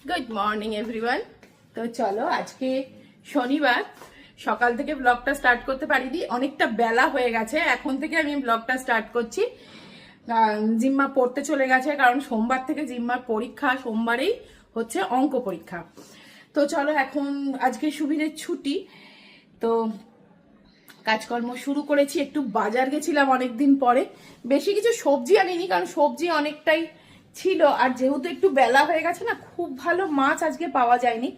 Good morning everyone. তো চলো আজকে শনিবার সকাল থেকে ব্লগটা স্টার্ট করতে পারিনি, অনেকটা বেলা হয়ে গেছে। এখন থেকে আমি ব্লগটা স্টার্ট করছি। জিম্মা পড়তে চলে গেছে, কারণ সোমবার থেকে জিম্মার পরীক্ষা, সোমবারেই হচ্ছে অঙ্ক পরীক্ষা। তো চলো এখন আজকে সুবীরের ছুটি, তো কাজকর্ম শুরু করেছি। একটু বাজার গেছিলাম অনেকদিন পরে, বেশি কিছু সবজি আনিনি কারণ সবজি অনেকটাই ছিল, আর যেহেতু একটু বেলা হয়ে গেছে না, খুব ভালো মাছ আজকে পাওয়া যায়নি।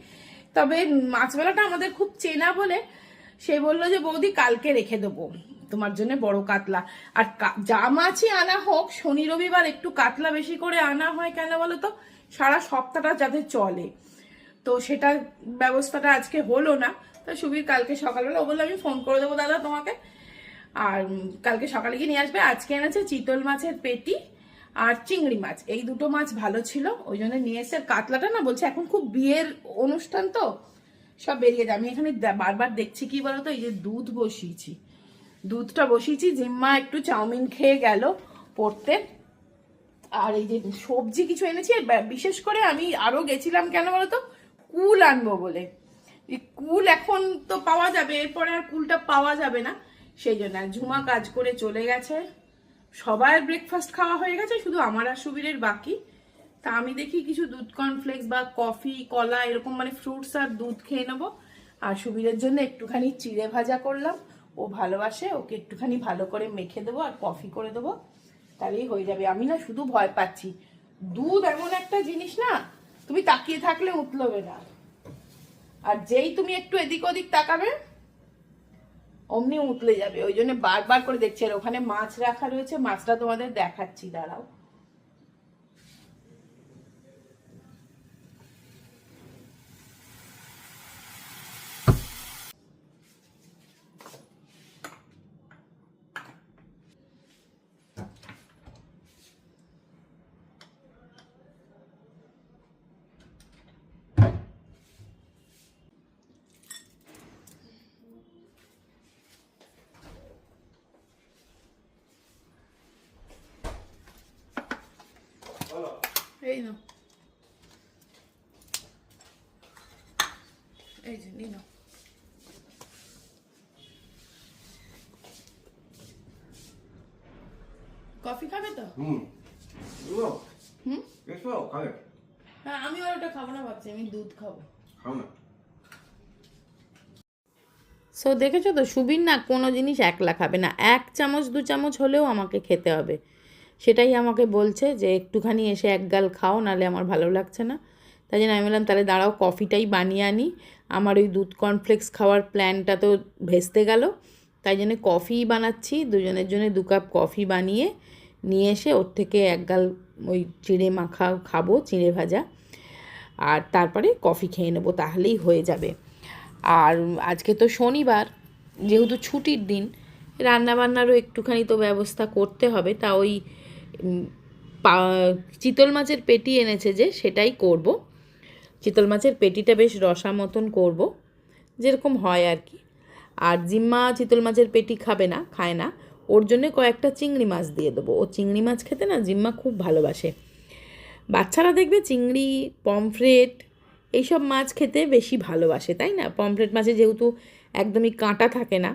তবে মাছবেলাটা আমাদের খুব চেনা বলে সে বললো যে বৌদি কালকে রেখে দেবো তোমার জন্য বড় কাতলা। আর যা মাছই আনা হোক, শনি রবিবার একটু কাতলা বেশি করে আনা হয়, কেন বলো তো, সারা সপ্তাহটা যাতে চলে। তো সেটা ব্যবস্থাটা আজকে হলো না। তো সুবীর কালকে সকালবেলা ও বললো আমি ফোন করে দেবো দাদা তোমাকে, আর কালকে সকালে গিয়ে নিয়ে আসবে। আজকে এনেছে চিতল মাছের পেটি আর চিংড়ি মাছ, এই দুটো মাছ ভালো ছিল, ওই জন্য নিয়ে এসে। কাতলাটা না বলছে এখন খুব বিয়ের অনুষ্ঠান তো সব বেরিয়ে যায়। আমি এখানে বারবার দেখছি কি বলতো, এই যে দুধ বসিয়েছি, দুধটা বসিয়েছি, জিম্মা একটু চাউমিন খেয়ে গেল পড়তে। আর এই যে সবজি কিছু এনেছি, বিশেষ করে আমি আরো গেছিলাম কেন বলতো, কুল আনবো বলে। এই কুল এখন তো পাওয়া যাবে, এরপরে আর কুলটা পাওয়া যাবে না, সেই জন্য। ঝুমা কাজ করে চলে গেছে, সবার ব্রেকফাস্ট খাওয়া হয়ে গেছে, শুধু আমার আর সুবীরের বাকি। তা আমি দেখি কিছু দুধ কর্নফ্লেক্স বা কফি কলা এরকম মানে ফ্রুটস আর দুধ খেয়ে নেবো। আর সুবীরের জন্য একটুখানি চিড়ে ভাজা করলাম, ও ভালোবাসে, ওকে একটুখানি ভালো করে মেখে দেবো আর কফি করে দেবো, তাহলেই হয়ে যাবে। আমি না শুধু ভয় পাচ্ছি, দুধ এমন একটা জিনিস না, তুমি তাকিয়ে থাকলে উতলবে না, আর যেই তুমি একটু এদিক ওদিক তাকাবে অমনি উতলে যাবে। ওই জন্য বারবার করে দেখছি। আর ওখানে মাছ রাখা রয়েছে, মাছটা তোমাদের দেখাচ্ছি, দাঁড়াও। এই নাও, এই যে নিন, কফি খাবে তো? হুম, হ্যাঁ আমি আর ওটা খাবো না ভাবছি, আমি দুধ খাবো। সো দেখেছো তো, সুবীর না কোনো জিনিস একলা খাবে না, 1 চামচ 2 চামচ হলেও আমাকে খেতে হবে। সেটাই আমাকে বলছে যে একটুখানি এসে এক গাল খাও, নাহলে আমার ভালো লাগছে না। তাই জন্য আমি বললাম তাহলে দাঁড়াও কফিটাই বানিয়ে আনি। আমার ওই দুধ কর্নফ্লেক্স খাওয়ার প্ল্যানটা তো ভেস্তে গেল, তাই জন্য কফিই বানাচ্ছি। দুজনের জন্য 2 কাপ কফি বানিয়ে নিয়ে এসে ওর থেকে এক গাল ওই চিড়ে মাখা খাবো, চিড়ে ভাজা, আর তারপরে কফি খেয়ে নেবো, তাহলেই হয়ে যাবে। আর আজকে তো শনিবার, যেহেতু ছুটির দিন, রান্নাবান্নারও একটুখানি তো ব্যবস্থা করতে হবে। তা ওই চিতল মাছের পেটি এনেছে যে, সেটাই করব। চিতল মাছের পেটিটা বেশ রসা মতন করব, যেরকম হয় আর কি। আর জিম্মা চিতল মাছের পেটি খাবে না, খায় না, ওর জন্য কয়েকটা চিংড়ি মাছ দিয়ে দেবো। ও চিংড়ি মাছ খেতে না জিম্মা খুব ভালোবাসে। বাচ্চারা দেখবে চিংড়ি, পমফ্রেট এইসব মাছ খেতে বেশি ভালোবাসে, তাই না? পমফ্রেট মাছে যেহেতু একদমই কাঁটা থাকে না।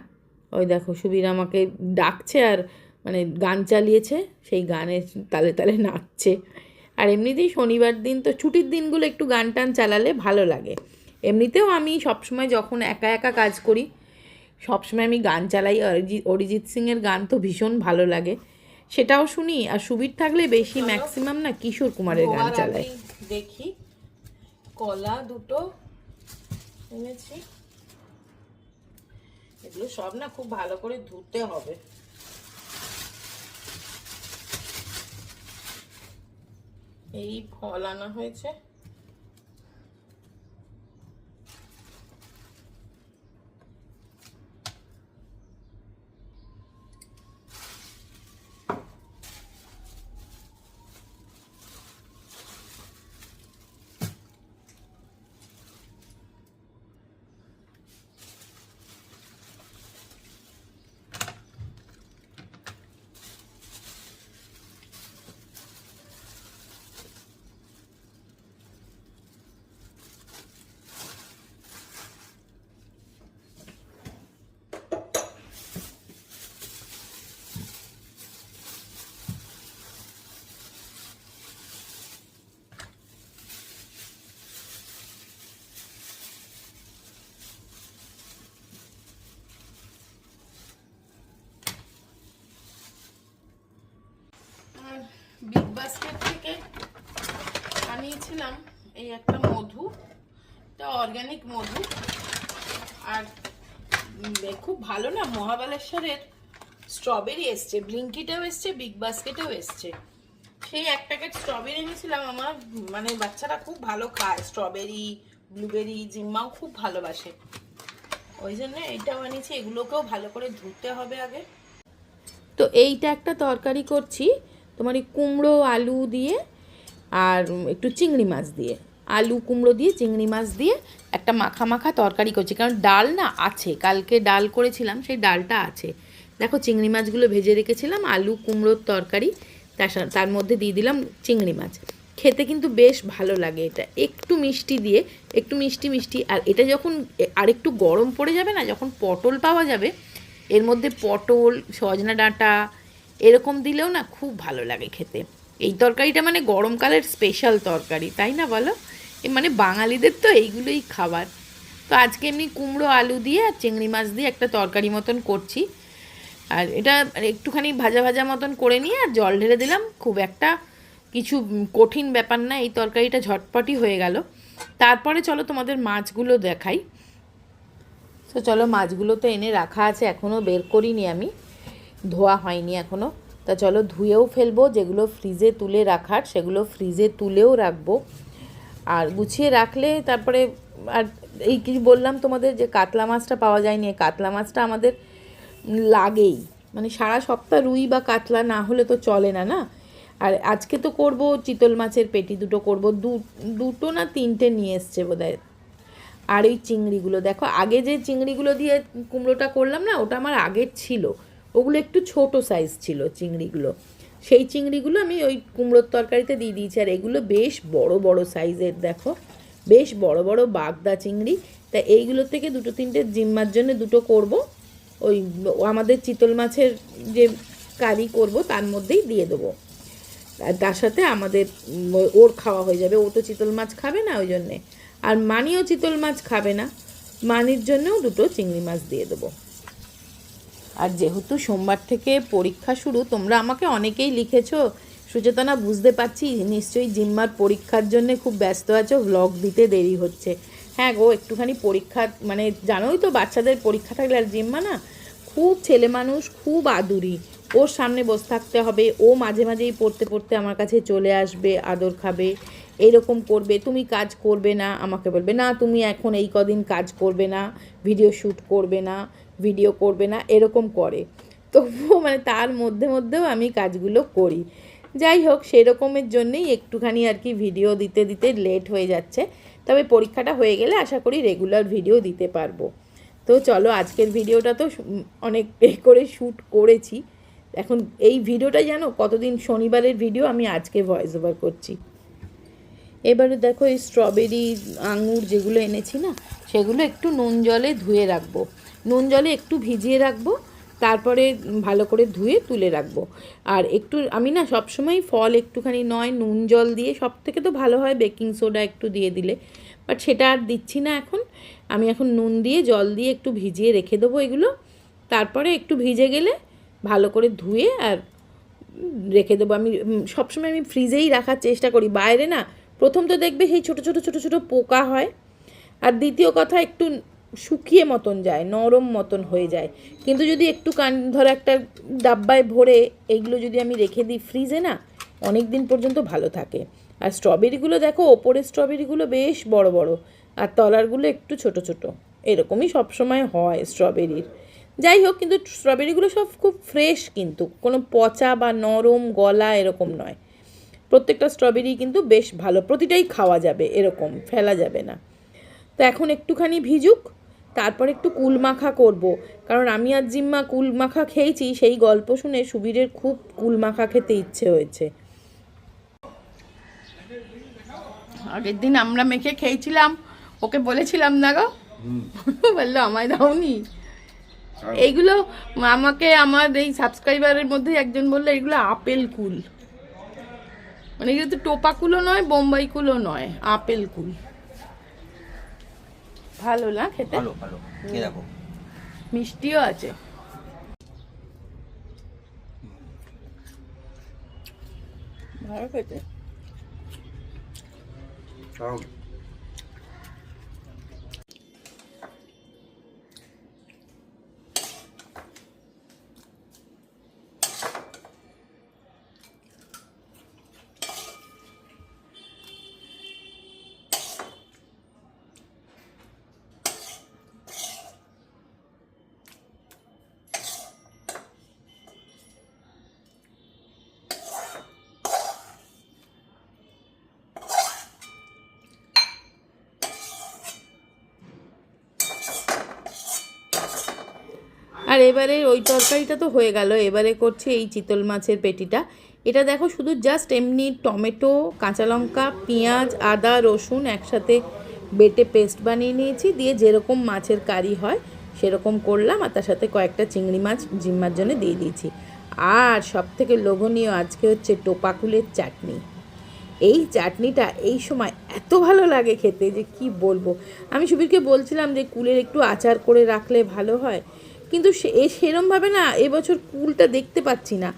ওই দেখো সুবীর আমাকে ডাকছে, আর মানে গান চালিয়েছে, সেই গানের তালে তালে নাচছে। আর এমনিতেই শনিবার দিন তো, ছুটির দিনগুলো একটু গান টান চালালে ভালো লাগে। এমনিতেও আমি সবসময় যখন একা একা কাজ করি, সবসময় আমি গান চালাই। অরিজিৎ সিংয়ের গান তো ভীষণ ভালো লাগে, সেটাও শুনি। আর সুবীর থাকলে বেশি ম্যাক্সিমাম না কিশোর কুমারের গান চালায়। দেখি কলা দুটো এনেছি, এগুলো সব না খুব ভালো করে ধুতে হবে। এই ফল আনা হয়েছে, বাস্কেট থেকে আনিয়েছিলাম এই একটা মধু, এটা অর্গানিক মধু। আর খুব ভালো না, মহাবালেশ্বরের স্ট্রবেরি এসছে, ব্লিঙ্কিটেও এসছে, বিগ বাস্কেটেও এসছে। সেই এক প্যাকেট স্ট্রবেরি এনেছিলাম। আমার মানে বাচ্চারা খুব ভালো খায় স্ট্রবেরি, ব্লুবেরি, জিম্মাও খুব ভালোবাসে, ওই জন্য এইটাও আনিয়েছি। এগুলোকেও ভালো করে ধুতে হবে আগে। তো এইটা একটা তরকারি করছি তোমার এই কুমড়ো আলু দিয়ে আর একটু চিংড়ি মাছ দিয়ে, আলু কুমড়ো দিয়ে চিংড়ি মাছ দিয়ে একটা মাখা মাখা তরকারি করছি। কারণ ডাল না আছে, কালকে ডাল করেছিলাম, সেই ডালটা আছে। দেখো চিংড়ি মাছগুলো ভেজে রেখেছিলাম, আলু কুমড়োর তরকারি, তার মধ্যে দিয়ে দিলাম চিংড়ি মাছ। খেতে কিন্তু বেশ ভালো লাগে এটা, একটু মিষ্টি দিয়ে, একটু মিষ্টি মিষ্টি। আর এটা যখন আরেকটু গরম পড়ে যাবে না, যখন পটল পাওয়া যাবে এর মধ্যে, পটল, সজনা ডাঁটা এরকম দিলেও না খুব ভালো লাগে খেতে। এই তরকারিটা মানে গরমকালের স্পেশাল তরকারি, তাই না বলো? মানে বাঙালিদের তো এইগুলোই খাবার। তো আজকে এমনি কুমড়ো আলু দিয়ে আর চিংড়ি মাছ দিয়ে একটা তরকারি মতন করছি। আর এটা একটুখানি ভাজা ভাজা মতন করে নিয়ে আর জল ঢেলে দিলাম। খুব একটা কিছু কঠিন ব্যাপার না, এই তরকারিটা ঝটপটই হয়ে গেল। তারপরে চলো তোমাদের মাছগুলো দেখাই। তো চলো, মাছগুলো তো এনে রাখা আছে, এখনও বের করিনি আমি, ধোয়া হয়নি এখনও। তা চলো ধুয়েও ফেলবো, যেগুলো ফ্রিজে তুলে রাখার সেগুলো ফ্রিজে তুলেও রাখবো। আর গুছিয়ে রাখলে তারপরে, আর এই কিছু বললাম তোমাদের যে কাতলা মাছটা পাওয়া যায়নি, কাতলা মাছটা আমাদের লাগেই, মানে সারা সপ্তাহ রুই বা কাতলা না হলে তো চলে না না। আর আজকে তো করব চিতল মাছের পেটি দুটো করব, দুটো না তিনটে নিয়ে এসছে বোধহয়। আর এই চিংড়িগুলো দেখো, আগে যে চিংড়িগুলো দিয়ে কুমড়োটা করলাম না, ওটা আমার আগের ছিল, ওগুলো একটু ছোট সাইজ ছিল চিংড়িগুলো। সেই চিংড়িগুলো আমি ওই কুমড়োর তরকারিতে দিয়ে দিয়েছি। আর এগুলো বেশ বড় বড় সাইজের, দেখো বেশ বড় বড় বাগদা চিংড়ি। তা এইগুলো থেকে দুটো তিনটে জিম্মার জন্য দুটো করব, ওই আমাদের চিতল মাছের যে কারি করব তার মধ্যেই দিয়ে দেবো। আর তার সাথে আমাদের ওর খাওয়া হয়ে যাবে, ও তো চিতল মাছ খাবে না ওই জন্যে। আর মানিও চিতল মাছ খাবে না, মানির জন্যও দুটো চিংড়ি মাছ দিয়ে দেবো। আর যেহেতু সোমবার থেকে পরীক্ষা শুরু, তোমরা আমাকে অনেকেই লিখেছো, সুচেতনা বুঝতে পারছি নিশ্চয়ই জিম্মার পরীক্ষার জন্য খুব ব্যস্ত আছো, ভ্লগ দিতে দেরি হচ্ছে। হ্যাঁ গো, একটুখানি পরীক্ষা, মানে জানোই তো বাচ্চাদের পরীক্ষা থাকলে, আর জিম্মা না খুব ছেলে মানুষ, খুব আদুরি, ওর সামনে বসে থাকতে হবে, ও মাঝে মাঝেই পড়তে পড়তে আমার কাছে চলে আসবে, আদর খাবে, এইরকম করবে। তুমি কাজ করবে না, আমাকে বলবে না তুমি এখন এই কদিন কাজ করবে না, ভিডিও শ্যুট করবে না, ভিডিও করবে না, এরকম করে। তবুও মানে তার মধ্যে মধ্যেও আমি কাজগুলো করি। যাই হোক, সেরকমের জন্যেই একটুখানি আর কি ভিডিও দিতে দিতে লেট হয়ে যাচ্ছে। তবে পরীক্ষাটা হয়ে গেলে আশা করি রেগুলার ভিডিও দিতে পারবো। তো চলো, আজকের ভিডিওটা তো অনেক করে শ্যুট করেছি। এখন এই ভিডিওটা জানো কতদিন, শনিবারের ভিডিও আমি আজকে ভয়েস ওভার করছি। এবারে দেখো এই স্ট্রবেরি, আঙুর যেগুলো এনেছি না, সেগুলো একটু নুন জলে ধুয়ে রাখবো, নুন জলে একটু ভিজিয়ে রাখবো, তারপরে ভালো করে ধুয়ে তুলে রাখবো। আর একটু আমি না সবসময় ফল একটুখানি নয় নুন জল দিয়ে, সব থেকে তো ভালো হয় বেকিং সোডা একটু দিয়ে দিলে, বাট সেটা আর দিচ্ছি না এখন। আমি এখন নুন দিয়ে জল দিয়ে একটু ভিজিয়ে রেখে দেবো এগুলো। তারপরে একটু ভিজে গেলে ভালো করে ধুয়ে আর রেখে দেবো। আমি সবসময় আমি ফ্রিজেই রাখার চেষ্টা করি, বাইরে না প্রথম তো দেখবে সেই ছোটো ছোটো ছোটো ছোটো পোকা হয়, আর দ্বিতীয় কথা একটু শুকিয়ে মতন যায়, নরম মতন হয়ে যায়। কিন্তু যদি একটু ধরো একটা ডাব্বায় ভরে এইগুলো যদি আমি রেখে দিই ফ্রিজে না, অনেক দিন পর্যন্ত ভালো থাকে। আর স্ট্রবেরিগুলো দেখো, ওপরের স্ট্রবেরিগুলো বেশ বড় বড়, আর তলারগুলো একটু ছোট ছোট, এরকমই সবসময় হয় স্ট্রবেরির। যাই হোক, কিন্তু স্ট্রবেরিগুলো সব খুব ফ্রেশ, কিন্তু কোনো পচা বা নরম গলা এরকম নয়। প্রত্যেকটা স্ট্রবেরি কিন্তু বেশ ভালো, প্রতিটাই খাওয়া যাবে, এরকম ফেলা যাবে না। তো এখন একটুখানি ভিজুক, তারপর একটু কুল মাখা করব। কারণ আমি আর জিম্মা কুল মাখা খেয়েছি, সেই গল্প শুনে সুবীরের খুব কুল মাখা খেতে ইচ্ছে হয়েছে। আগের দিন আমরা মেখে খেয়েছিলাম, ওকে বলেছিলাম না গো, বললো আমায় দাওনি। এইগুলো আমাকে আমার এই সাবস্ক্রাইবারের মধ্যে একজন বললো এগুলো আপেল কুল, মানে এগুলো তো টোপা কুলও নয়, বোম্বাই কুলও নয়, আপেল কুল। ভালো না খেতে, ভালো ভালো, এই দেখো মিষ্টিও আছে। ভালো খেতে। আর এবারে ওই তরকারিটা তো হয়ে গেল, এবারে করছি এই চিতল মাছের পেটিটা। এটা দেখো শুধু জাস্ট এমনি টমেটো, কাঁচা লঙ্কা, পেঁয়াজ, আদা, রসুন একসাথে বেটে পেস্ট বানিয়ে নিয়েছি, দিয়ে যেরকম মাছের কারি হয় সেরকম করলাম, আর তার সাথে কয়েকটা চিংড়ি মাছ জিম্মার জন্য দিয়ে দিয়েছি। আর সবথেকে লোভনীয় আজকে হচ্ছে টোপা কুলের চাটনি। এই চাটনিটা এই সময় এত ভালো লাগে খেতে যে কি বলবো। আমি সুবীরকে বলছিলাম যে কুলের একটু আচার করে রাখলে ভালো হয়, কিন্তু সেরমভাবে না এবছর কুলটা দেখতে পাচ্ছি না।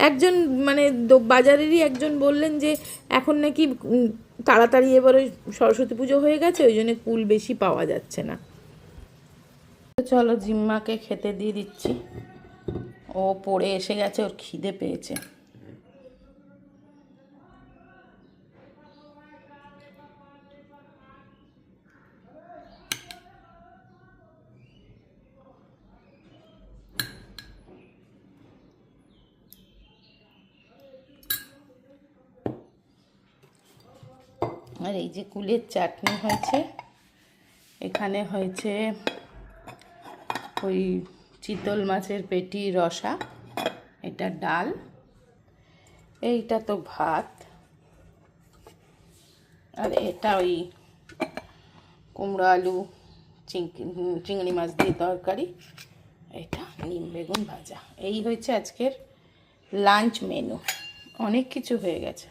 একজন মানে বাজারেরই একজন বললেন যে এখন নাকি তাড়াতাড়ি এবারে সরস্বতী পুজো হয়ে গেছে, ওই জন্য কুল বেশি পাওয়া যাচ্ছে না। চলো জিম্মাকে খেতে দিয়ে দিচ্ছি, ও পড়ে এসে গেছে, ওর খিদে পেয়েছে। আর এই যে কুলের চাটনি হয়েছে, এখানে হয়েছে ওই চিতল মাছের পেটি রসা, এটা ডাল, এইটা তো ভাত, আর এটা ওই কুমড়ো আলু চিংড়ি মাছ দিয়ে তরকারি, এটা নিম বেগুন ভাজা। এই হয়েছে আজকের লাঞ্চ মেনু, অনেক কিছু হয়ে গেছে।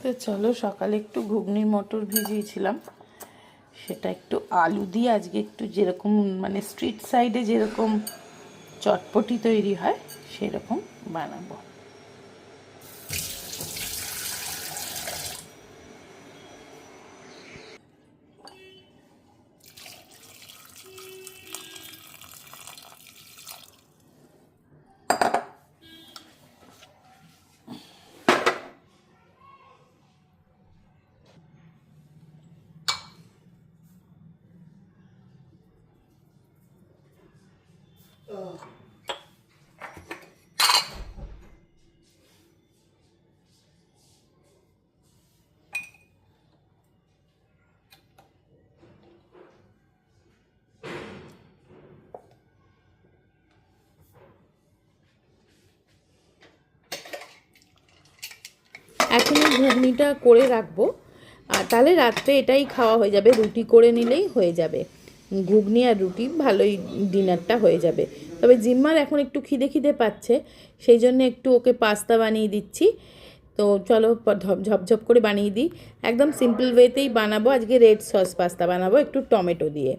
তো চলো, সকালে একটু ঘুগনি মটর ভিজিয়েছিলাম, সেটা একটু আলু দিয়ে আজকে একটু যেরকম মানে স্ট্রিট সাইডে যেরকম চটপটি তৈরি হয় সেরকম বানাবো। এখনই ঘুগনিটা করে রাখবো, আর তাহলে রাত্রে এটাই খাওয়া হয়ে যাবে, রুটি করে নিলেই হয়ে যাবে। ঘুগনি আর রুটি ভালোই ডিনারটা হয়ে যাবে। তবে জিম্মার এখন একটু খিদে খিদে পাচ্ছে, সেই জন্য একটু ওকে পাস্তা বানিয়ে দিচ্ছি। তো চলো ঝপঝপ করে বানিয়ে দিই, একদম সিম্পল ওয়েতেই বানাবো। আজকে রেড সস পাস্তা বানাবো একটু টমেটো দিয়ে,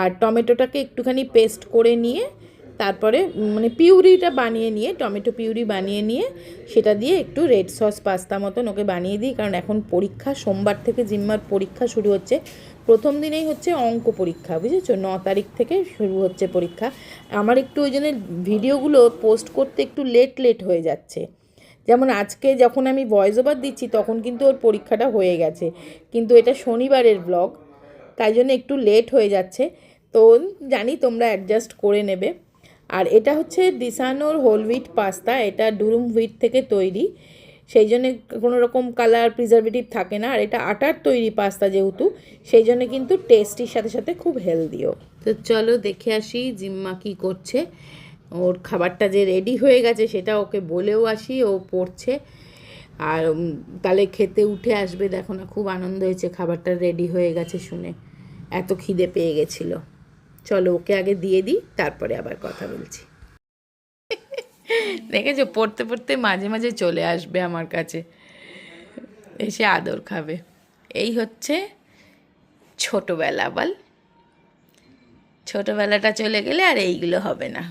আর টমেটোটাকে একটুখানি পেস্ট করে নিয়ে তারপরে মানে পিউরিটা বানিয়ে নিয়ে, টমেটো পিউরি বানিয়ে নিয়ে সেটা দিয়ে একটু রেড সস পাস্তা মতন ওকে বানিয়ে দিই। কারণ এখন পরীক্ষা, সোমবার থেকে জিম্মার পরীক্ষা শুরু হচ্ছে। প্রথম দিনেই হচ্ছে অঙ্ক পরীক্ষা, বুঝেছো, 9 তারিখ থেকে শুরু হচ্ছে পরীক্ষা। আমার একটু ওই জন্য ভিডিওগুলো পোস্ট করতে একটু লেট হয়ে যাচ্ছে। যেমন আজকে যখন আমি ভয়েস ওভার দিচ্ছি তখন কিন্তু ওর পরীক্ষাটা হয়ে গেছে, কিন্তু এটা শনিবারের ব্লগ, তাই জন্য একটু লেট হয়ে যাচ্ছে। তো জানি তোমরা অ্যাডজাস্ট করে নেবে। আর এটা হচ্ছে দিসানোর হোল হুইট পাস্তা, এটা ডুরুম হুইট থেকে তৈরি, সেই জন্য কোনো রকম কালার প্রিজারভেটিভ থাকে না। আর এটা আটার তৈরি পাস্তা যেহেতু, সেই জন্য কিন্তু টেস্টির সাথে সাথে খুব হেলদিও। তো চলো দেখে আসি জিম্মা কী করছে। ওর খাবারটা যে রেডি হয়ে গেছে সেটা ওকে বলেও আসি, ও পড়ছে। আর তাহলে খেতে উঠে আসবে, দেখো না খুব আনন্দ হয়েছে খাবারটা রেডি হয়ে গেছে শুনে, এত খিদে পেয়ে গেছিলো। চলো ওকে আগে দিয়ে দিই, তারপরে আবার কথা বলছি। দেখেছো, পড়তে পড়তে মাঝে মাঝে চলে আসবে আমার কাছে, এসে আদর খাবে। এই হচ্ছে ছোটোবেলা বল, ছোটবেলাটা চলে গেলে আর এইগুলো হবে না।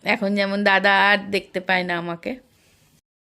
এখন যেমন দাদা আর দেখতে পায় না আমাকে।